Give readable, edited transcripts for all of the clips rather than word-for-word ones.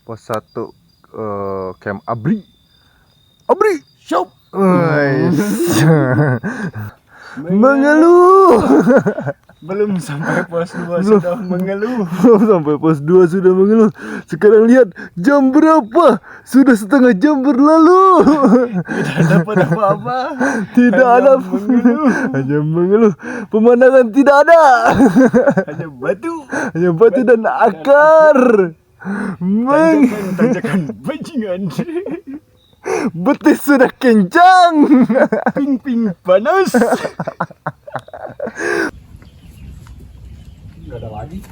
Pos 1 Camp Abri. Shop. Mengeluh. Belum sampai pos 2 sudah mengeluh. Belum sampai pos 2 sudah mengeluh. Sekarang lihat jam berapa? Sudah setengah jam berlalu. Tidak dapat apa-apa. Tidak Hanya ada mengeluh. Hanya mengeluh. Pemandangan tidak ada. Hanya batu. Hanya batu dan akar. Tanjakan bajingan. Betis sudah kencang. Ping panas. Gak ada lagi.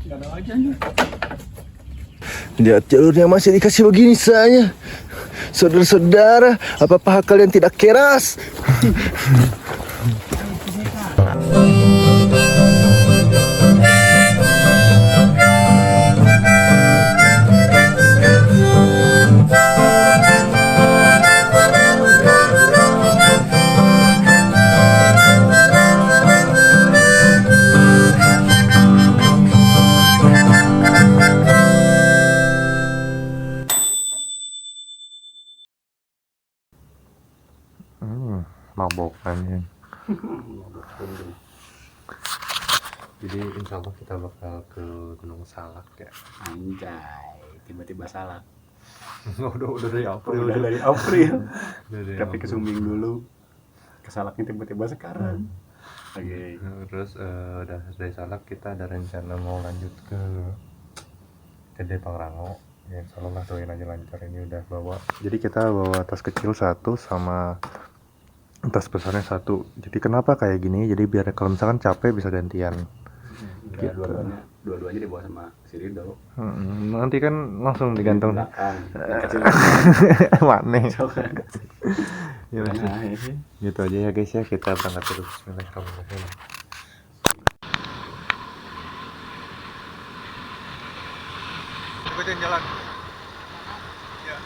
Gak ada lagi aja. Lihat jalurnya masih dikasih begini saja. Saudara-saudara, apa paha kalian tidak keras? Mabok anjing. Jadi insya Allah kita bakal ke Gunung Salak ya. Anjay, tiba-tiba salah. udah dari April. Udah dari April. Dari Tapi April. ke Sumbing dulu. Ke Salaknya tiba-tiba sekarang. Oke. Terus udah dari Salak kita ada rencana mau lanjut ke Gede Pangrango. Ya insya Allah doain aja lancar, ini udah bawa. Jadi kita bawa tas kecil satu sama tas besarnya satu. Jadi kenapa kayak gini? Jadi biar kalau misalkan capek bisa gantian. Gitu. Dua-duanya dibawa sama si Rido. Nanti kan langsung digantung. Belakang. Mana? Ya, Nah, gitu aja ya guys ya, kita berangkat terus. Bismillahirrahmanirrahim. Ikutin jalan. Ya.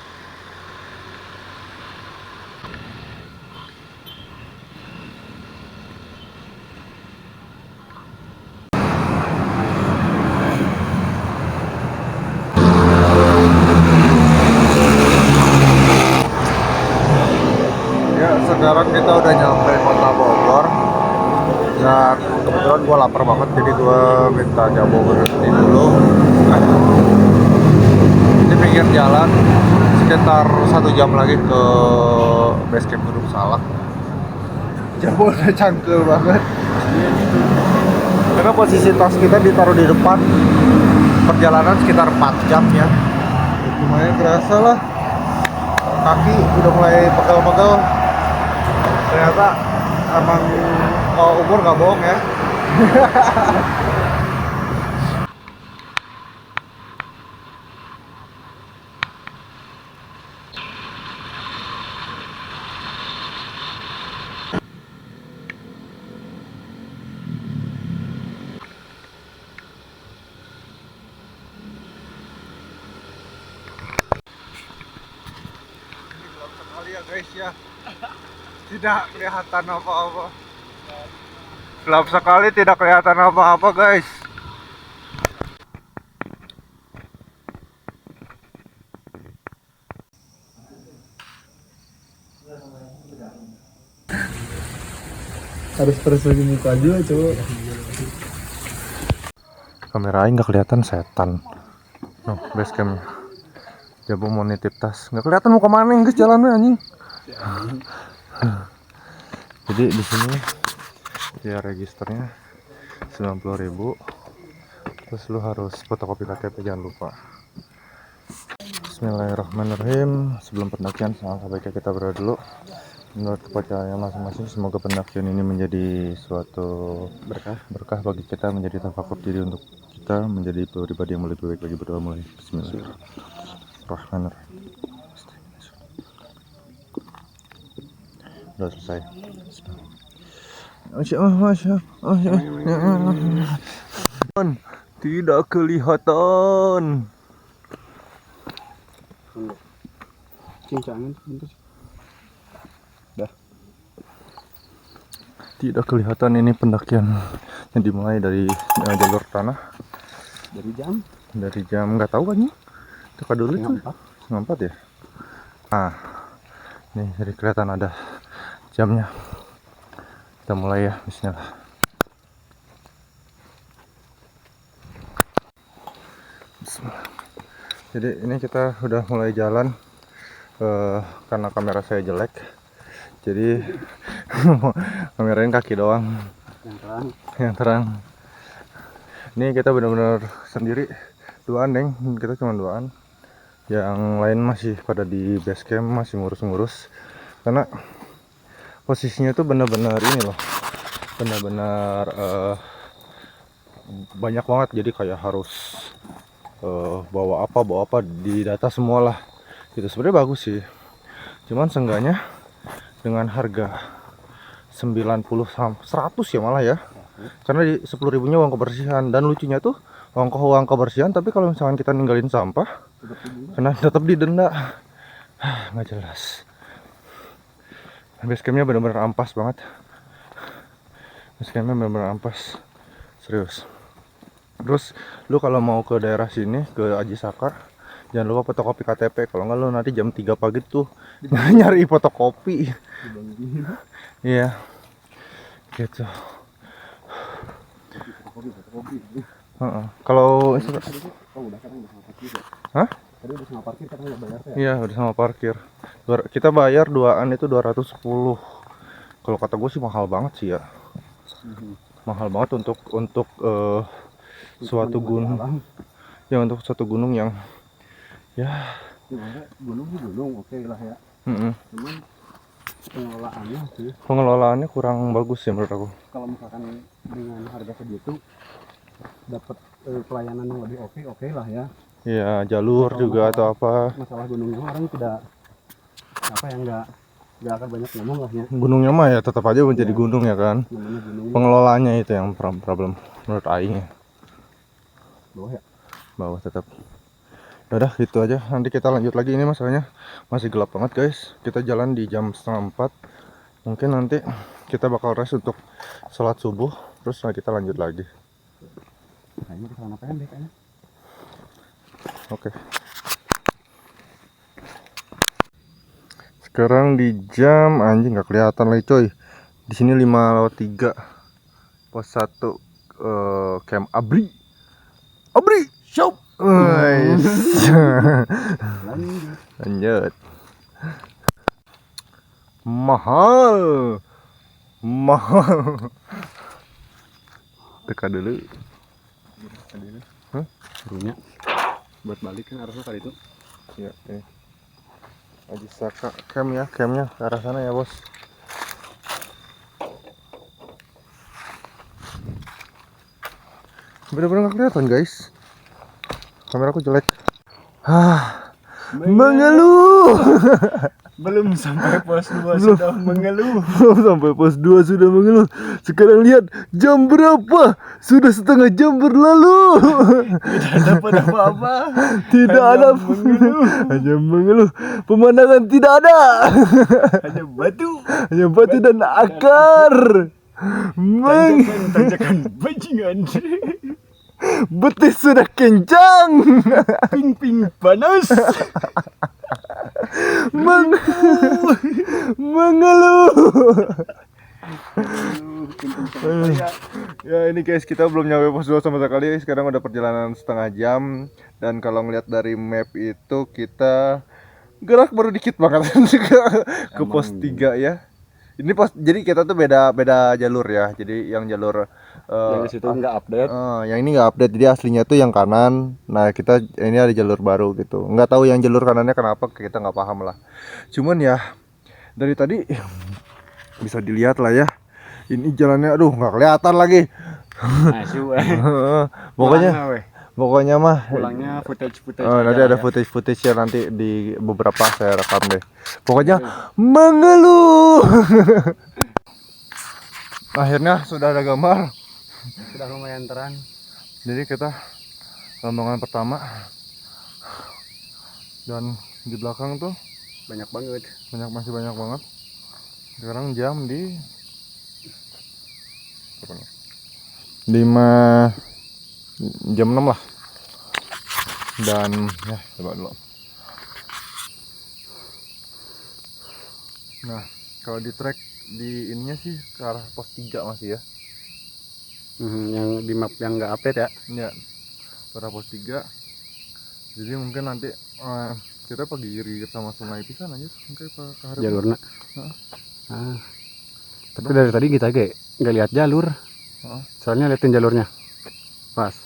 Ya, sekarang kita udah nyampe kota Bogor. Dan kebetulan gue lapar banget, jadi gue minta jamu berhenti dulu. Di pinggir jalan, sekitar 1 jam lagi ke base camp Gunung Salak. Jamu udah cangkel banget. Karena posisi tas kita ditaruh di depan. Perjalanan sekitar 4 jam ya. Lumayan kerasa lah. Kaki udah mulai pegel-pegel. Ternyata emang umur gak bohong ya. Ini gelap sekali ya guys ya. Tidak kelihatan apa-apa. Gelap sekali, tidak kelihatan apa-apa guys. harus terus lagi muka aja coba. Kamera aing nggak kelihatan, setan. No, base campnya. Jabu mau nitip tas, nggak kelihatan mau kemana guys jalannya anjing. Jadi di sini ya registernya 90.000. Terus lu harus fotokopi KTP, jangan lupa. Bismillahirrahmanirrahim. Sebelum pendakian, alangkah baiknya kita berdoa dulu. Menurut kepercayaan masing-masing, semoga pendakian ini menjadi suatu berkah bagi kita, menjadi tafakur diri untuk kita menjadi pribadi yang lebih baik lagi. Berdoa mulai. Bismillahirrahmanirrahim. Udah selesai. Masya Allah. Tidak kelihatan. Cincangan bentar. Tidak kelihatan ini pendakian yang dimulai dari jalur tanah Dari jam nggak tahu kan ya. Coba dulu tuh. Setengah 4. 4 ya. Ah, nih jadi kelihatan ada jamnya. Kita mulai ya, bismillah. Bismillah. Jadi ini kita udah mulai jalan karena kamera saya jelek. Jadi kamerain kaki doang yang terang. Ini kita benar-benar sendiri, duaan Deng, kita cuma duaan. Yang lain masih pada di base camp, masih ngurus-ngurus. Karena posisinya tuh benar-benar ini loh, benar-benar banyak banget. Jadi kayak harus bawa apa di data semua lah. Itu sebenarnya bagus sih. Cuman seenggaknya dengan harga 90 100 ya malah ya. Karena di 10.000-nya uang kebersihan. Dan lucunya tuh uang kebersihan, tapi kalau misalkan kita ninggalin sampah karena tetap didenda. Nggak jelas. Base campnya benar-benar ampas banget. Base campnya benar-benar ampas. Serius. Terus lu kalau mau ke daerah sini, ke Aji Sakar, jangan lupa fotokopi KTP. Kalau nggak lu nanti jam 3 pagi tuh nyari fotokopi. Iya. Gitu. Kalau hah? Tadi udah sama parkir katanya bayar ya? Iya, udah sama parkir. Kita bayar duaan itu 210. Kalau kata gue sih mahal banget sih ya. Mahal banget untuk suatu gunung. Ya untuk suatu gunung yang ya gunung oke lah ya. Cuman pengelolaannya sih. Pengelolaannya kurang bagus ya menurut aku. Kalau misalkan dengan harga segitu dapat pelayanan yang lebih oke lah ya. Iya, jalur juga atau apa. Masalah gunungnya orang tidak nggak akan banyak ngomong lah ya. Gunungnya mah ya tetap aja menjadi gunung ya kan. Pengelolaannya itu yang problem menurut aing. Bawah ya? Bawah tetap. Udah gitu aja, nanti kita lanjut lagi. Ini masalahnya masih gelap banget guys. Kita jalan di jam 3:30. Mungkin nanti kita bakal rest untuk sholat subuh, terus kita lanjut lagi. Kayaknya kita celana pendek kayaknya. Oke. Sekarang di jam anjing nggak kelihatan lagi coy. Di sini 5:03. Pos 1 camp Abri. Shop. Lanjut. Mahal. Teka dulu. Hah? Serunya buat balik kan harusnya kali itu. Ya, ini. Aji Sakar campnya ke arah sana ya bos. Bener-bener nggak kelihatan guys. Kameraku jelek. Mengeluh. Belum sampai pos 2 sudah mengeluh. Belum sampai pos 2 sudah mengeluh. Sekarang lihat jam berapa? Sudah setengah jam berlalu. Tidak dapat apa-apa. Tidak ada mengeluh. Hanya mengeluh. Pemandangan tidak ada. Hanya batu. Hanya batu dan akar. Tanjakan bajingan. Betis sudah kencang. Ping panas. Mengeluh. Ya ini guys, kita belum nyampe pos 2 sama sekali. Sekarang udah perjalanan setengah jam. Dan kalau ngeliat dari map itu kita gerak baru dikit banget ke pos 3 ya. Ini pos, jadi kita tuh beda jalur ya. Jadi yang jalur yang di situ nggak update. Yang ini nggak update, jadi aslinya tuh yang kanan. Nah kita ini ada jalur baru gitu. Nggak tahu yang jalur kanannya kenapa, kita nggak paham lah. Cuman ya dari tadi bisa dilihat lah ya. Ini jalannya, aduh nggak kelihatan lagi. Pokoknya mah. Pulangnya footage. Nanti ada footage ya nanti di beberapa saya rekam deh. Pokoknya mengeluh. Akhirnya sudah ada gambar. Sudah lumayan terang. Jadi kita rombongan pertama. Dan di belakang tuh masih banyak banget. Sekarang jam di 5 jam 6 lah. Dan ya coba dulu. Nah kalau di track di ininya sih ke arah pos 3 masih ya. Yang di map yang nggak update ya. Ya ke arah pos 3. Jadi mungkin nanti kita pergi irit sama sungai pisan aja mungkin ke hareup. Jalurnya. Heeh. Tapi dari tadi kita kayak nggak lihat jalur. Soalnya liatin jalurnya. Pas.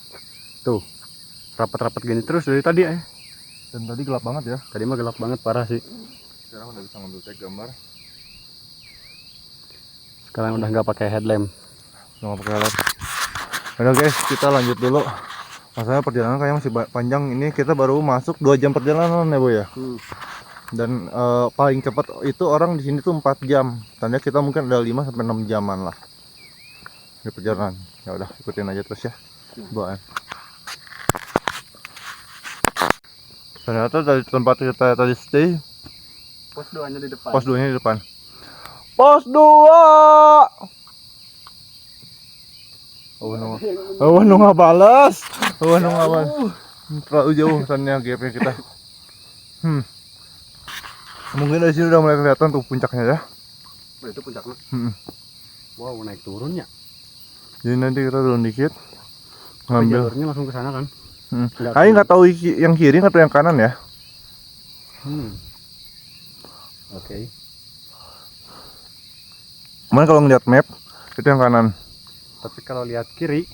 Tuh. Rapat-rapat gini terus dari tadi ya. Dan tadi gelap banget ya. Tadi mah gelap banget parah sih. Sekarang udah bisa ngambil tag gambar. Sekarang udah nggak pakai headlamp. Nggak pakai alat. Udah guys, kita lanjut dulu. Masalahnya perjalanan kayaknya masih panjang. Ini kita baru masuk 2 jam perjalanan ya Boy ya. Dan paling cepat itu orang di sini tuh 4 jam. Tandanya kita mungkin ada 5 sampai 6 jaman lah di perjalanan. Ya udah ikutin aja terus ya. Boy. Ternyata dari tempat kita tadi stay, Pos 2-nya di depan. pos 2-nya di depan. Pos 2. Oh, nu nggak balas. Oh, nu nggak balas. Terlalu jauh soalnya gapnya kita. Mungkin dari sini udah mulai kelihatan tuh puncaknya ya. Oh, itu puncaknya. Wow, naik turunnya. Jadi nanti kita turun dikit, Ngambil. ngambil. Jalurnya langsung ke sana kan? Ayo nggak tahu yang kiri atau yang kanan ya. Oke. Cuman kalau ngeliat map itu yang kanan. Tapi kalau lihat kiri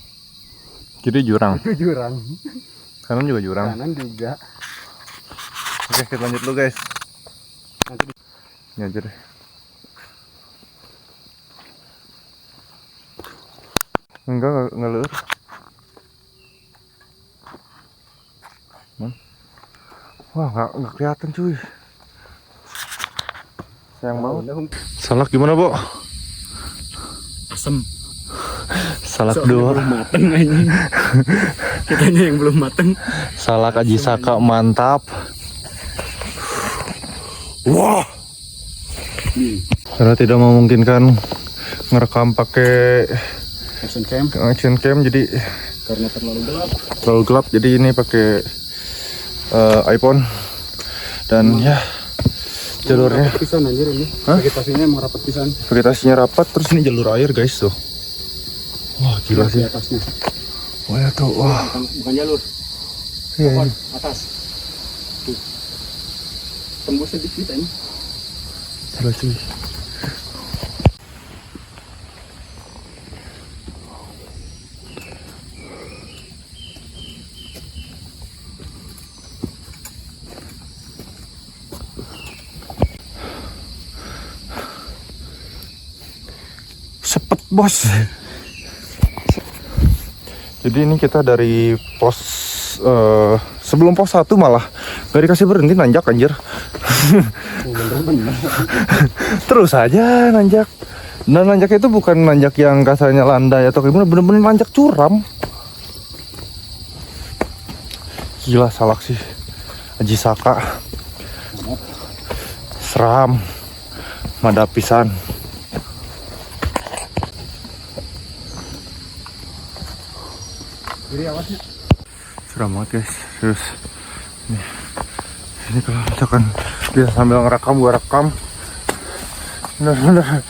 Jurang. itu jurang. Kanan juga jurang. Kanan juga. Oke, kita lanjut dulu guys. Nanti Ini aja deh. Enggak lur. Wah, nggak kelihatan cuy. Sayang banget. Salak gimana, Bo? Asem. Salak Belum mateng ini. Kitanya yang belum mateng. Salak Aji Saka mantap. Wah. Karena tidak memungkinkan ngerekam pakai action cam jadi Karena terlalu gelap jadi ini pakai iPhone dan ya jalurnya pisan anjir ini. Vegetasinya emang rapat pisan. vegetasinya rapat terus ini jalur air guys tuh. Wah gila sih. Di atasnya. Wah ya tuh wah. Bukan jalur. Iya. Pohon atas. Tuh. Tembus sedikit ini. Gila cuy. Sepet bos. Jadi ini kita dari pos sebelum pos 1 malah gak dikasih berhenti nanjak anjir. Bener-bener. Terus aja nanjak. Dan nanjak itu bukan nanjak yang kasarnya landai atau gimana, bener-bener nanjak curam. Gila salak sih. Aji Saka. Seram. Madapisan. Jadi awasnya. Seram banget guys. Terus ini kalau misalkan dia sambil ngerekam, gua rekam. Bener-bener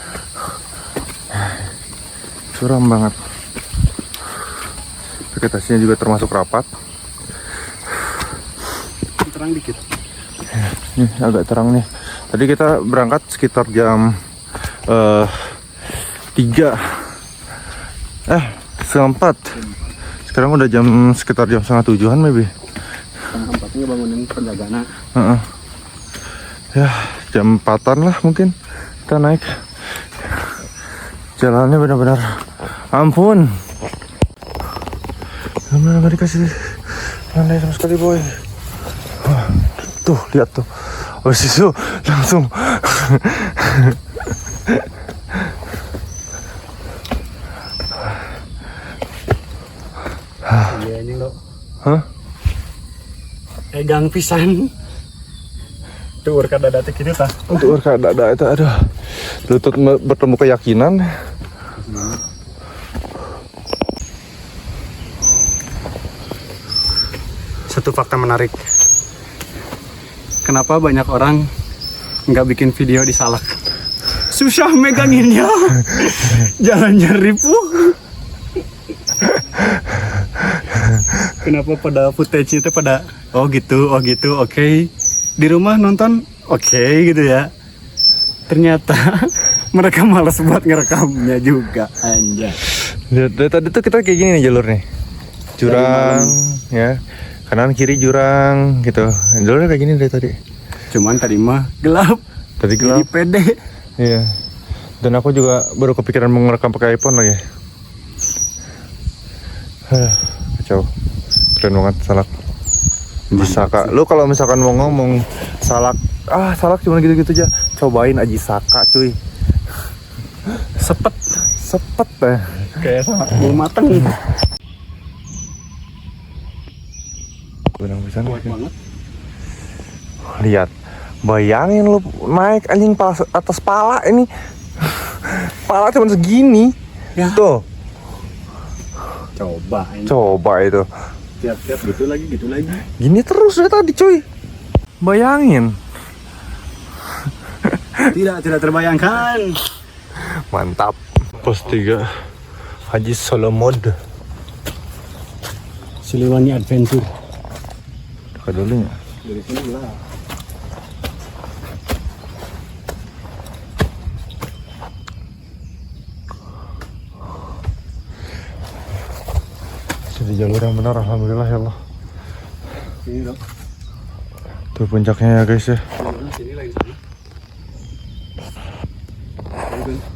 suram banget. Vegetasinya juga termasuk rapat. Terang dikit. Ini agak terang nih. Tadi kita berangkat sekitar jam 3 setengah 4. Sekarang udah sekitar jam setengah 7-an maybe. Setengah 4-nya bangunin penjagana. Ya jam 4-an lah mungkin kita naik. Jalannya benar-benar ampun. Benar-benar gak dikasih landai sama sekali boy. Wah, tuh lihat tuh. Oh sisu langsung. Iya ini lo. Hah? Egang pisan. Tuh kada datik itu tah. Untuk kada ada itu aduh. Lutut bertemu keyakinan. satu fakta menarik. Kenapa banyak orang nggak bikin video di Salak? Susah meganginnya. Jalannya ripuh. Kenapa pada footage itu pada oh gitu, oke. Di rumah nonton oke gitu ya. Ternyata mereka malas buat ngerekamnya juga, anjay. Dari tadi tuh kita kayak gini nih jalur nih. Jurang ya. Kanan kiri jurang gitu. Jalurnya kayak gini dari tadi. Cuman tadi mah gelap. Tadi Jadi gelap. pede. Iya. Dan aku juga baru kepikiran mau ngerekam pakai iPhone lagi. Kacau. Keren banget Salak. Aji Saka. Lu kalau misalkan mau ngomong Salak, Salak cuma gitu-gitu aja. Cobain Aji Saka, cuy. Sepet deh. Kayak sama belum mateng. Benang pisan. Kuat banget. Lihat. Bayangin lu naik anjing atas pala ini. Pala cuma segini. Ya. Tuh. Coba ini. Coba itu. Tiap-tiap gitu lagi. Gini terus ya tadi cuy. Bayangin. Tidak terbayangkan. Mantap. Pos 3 Haji Solomod. Siliwangi Adventure. Dekat dulu ya. Dari sini lah. Jadi jalur yang benar, alhamdulillah ya Allah. Sini dong. Tuh puncaknya ya guys ya. Sini lagi sana.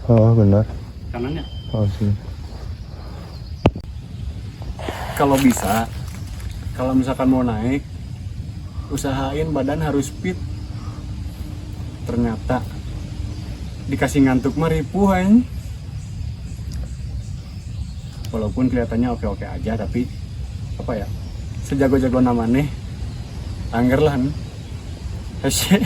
Oh benar. Kanannya. Oh sini. Kalau bisa, kalau misalkan mau naik, usahain badan harus fit. Ternyata dikasih ngantuk mah ripuh aja. Walaupun kelihatannya oke-oke aja, tapi apa ya, sejago-jago namanya angger lah nih. Hesye.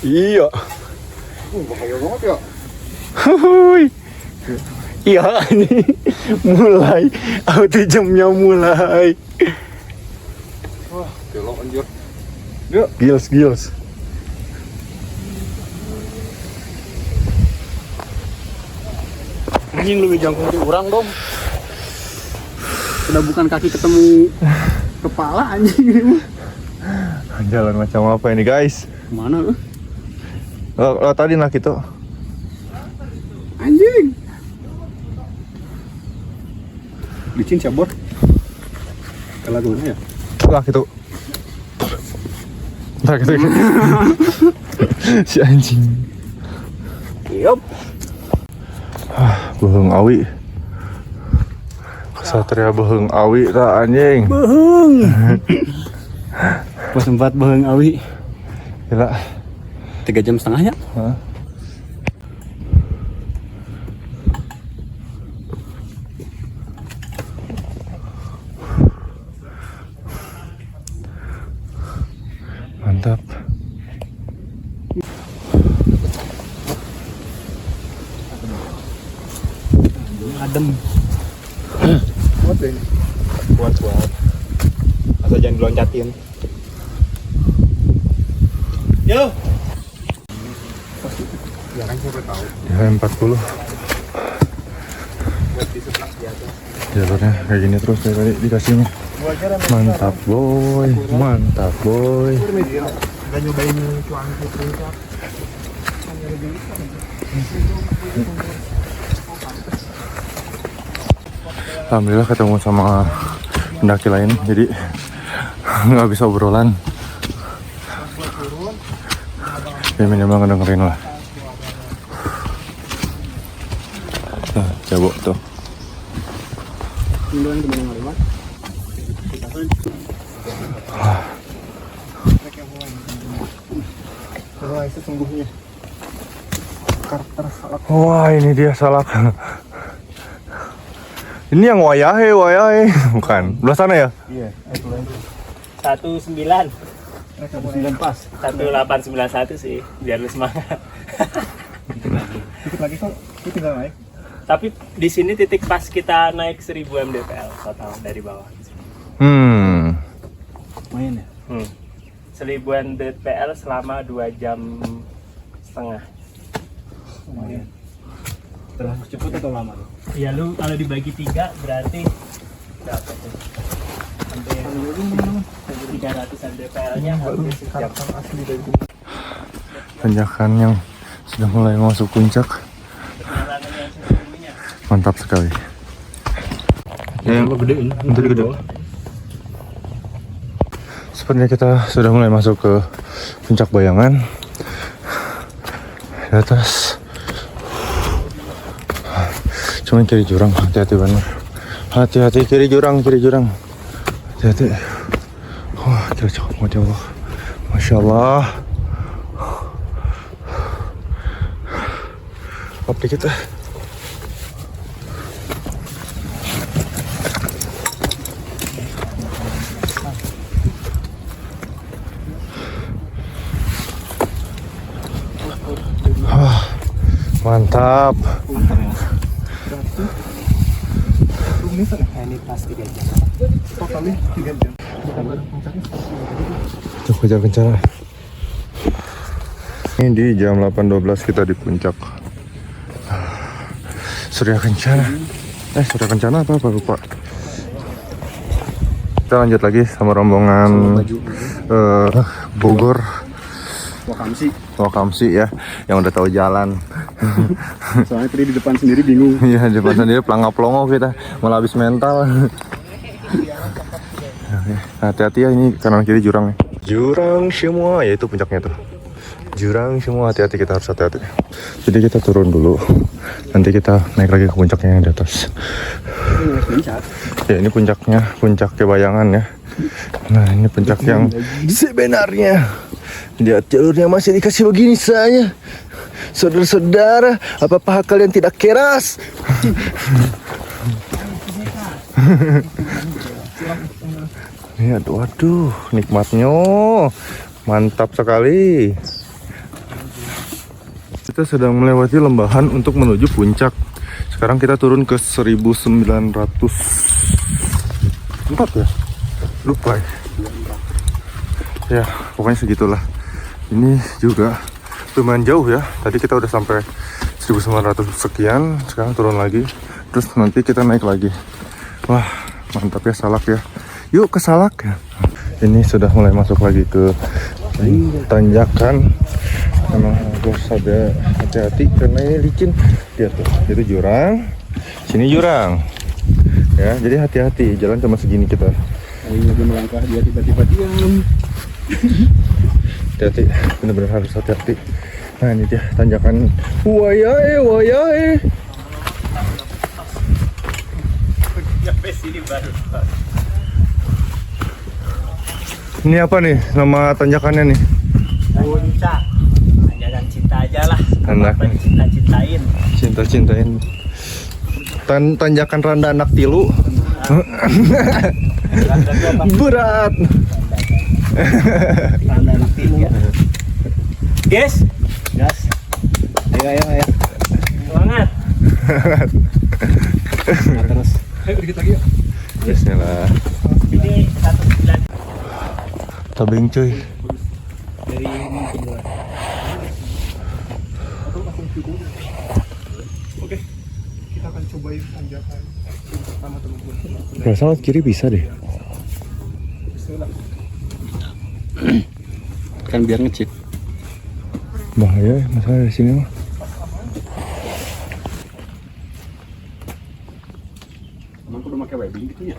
Iya. Bahaya banget ya. Hui. Iya ini mulai auto jamnya mulai. Wah, belok anjir. Gils. Anjing lu jangkung di urang dong. Udah bukan kaki ketemu kepala anjing. Jalan macam apa ini guys? Mana lu? Oh, tadi nak itu. Anjing. Licin cabut. Kalau gimana ya? Lah gitu. Nah gitu. Si anjing. Yup. Beheung awi. Kesatria beheung awi tak anjing. Beheung. Pas sempat beheung awi. Gila. 3,5 jam ya? Hah? Mantap. Adem. Kuat deh. Kuat. Asal jangan diloncatin. Yo. Ya kan siapa tahu. Ya 40. Jalurnya kayak gini terus dari tadi dikasihnya. Mantap boy. Gak nyobain cuan gitu. Alhamdulillah ketemu sama pendaki lain, jadi nggak bisa obrolan. Ya minimal ngedengerin lah. Nah, coba tuh. Sesungguhnya karakter Salak. Wah, ini dia Salak. Ini yang wayahe, bukan? Belah sana ya? Iya, 19 9 pas. 1891 sih biar lu semangat. Dikit lagi kok, itu tinggal naik. Tapi di sini titik pas kita naik 1000 mdpl total dari bawah. Main ya? 1000 mdpl selama 2 jam setengah. Lumayan. Termasuk cepet atau lama tuh? Ya lu kalau dibagi 3 berarti berapa tuh? Sampai 300 mdpl nya hampir sejam. asli dari Tanjakan yang sudah mulai masuk puncak, Perjalanan yang sesungguhnya. mantap sekali. Yang gede ini. gede. Sepertinya kita sudah mulai masuk ke puncak bayangan. Di atas cuman kiri jurang, hati-hati bener. Hati-hati kiri jurang. Hati-hati. Wah, kira cakep banget ya Allah. Masya Allah. Maaf dikit lah. Mantap. Nah, ini pas 3 jam. totalnya 3 jam. Bukan bareng puncaknya. Tuh kejar kencana. Ini di jam 8.12 kita di puncak Surya Kencana. Surya Kencana apa lupa. Kita lanjut lagi sama rombongan Bogor Wakamsi ya, yang udah tahu jalan. Soalnya tadi di depan sendiri bingung. Iya, di depan sendiri pelangap-pelongo kita, malah habis mental. Hati-hati ya, ini kanan kiri jurang. Jurang semua, ya itu puncaknya tuh. Jurang semua, hati-hati, kita harus hati-hati. Jadi kita turun dulu, nanti kita naik lagi ke puncaknya yang di atas. Ya ini puncaknya, puncak Kebayangan ya. Nah ini puncak yang sebenarnya. Lihat jalurnya masih dikasih begini saja. Saudara-saudara, apa paha kalian tidak keras? Lihat, waduh, nikmatnya, mantap sekali. Kita sedang melewati lembahan untuk menuju puncak. Sekarang kita turun ke 1904 ya? Lupa ya? Ya, pokoknya segitulah. Ini juga lumayan jauh ya. Tadi kita udah sampai 1900 sekian, sekarang turun lagi. Terus nanti kita naik lagi. Wah, mantap ya Salak ya. Yuk ke Salak ya. Ini sudah mulai masuk lagi ke tanjakan. Memang harus ada hati-hati karena ini licin. Lihat tuh, itu jurang. Sini jurang. Ya, jadi hati-hati. Jalan cuma segini kita. Lagi melangkah dia tiba-tiba diam. Hati-hati, bener-bener harus hati-hati. Nah ini dia tanjakan. Wayahe. Sampai sini baru. Ini apa nih nama tanjakannya nih? Puncak. Tanjakan cinta aja lah. Anak. Apa dicinta-cintain. Cinta-cintain. Tanjakan Randa Anak Tilu. Berat. Randa anak tilu. Guys, Gas. Ayo. semangat. Nah, terus. Ayo dikit lagi ya. Bismillah. Ini 19 Tabing cuy. dari ini. Oke. Kita akan cobain tanjakan pertama teman-teman. Perasaan kiri bisa deh. Bismillah. Kan biar ngecit. Bahaya masalah di sini mah. Emang kudu pakai webbing gitu ya?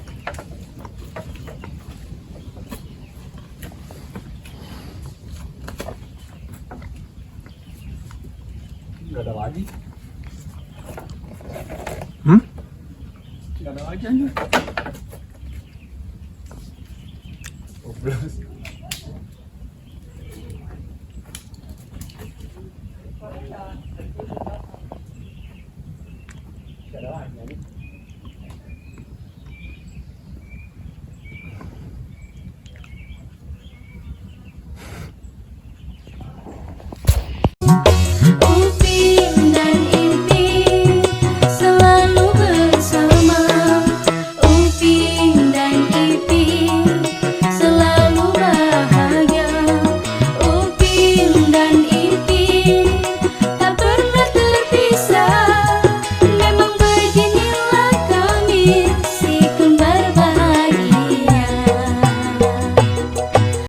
Gak ada lagi. Gak ada lagi aja. Ada lagi.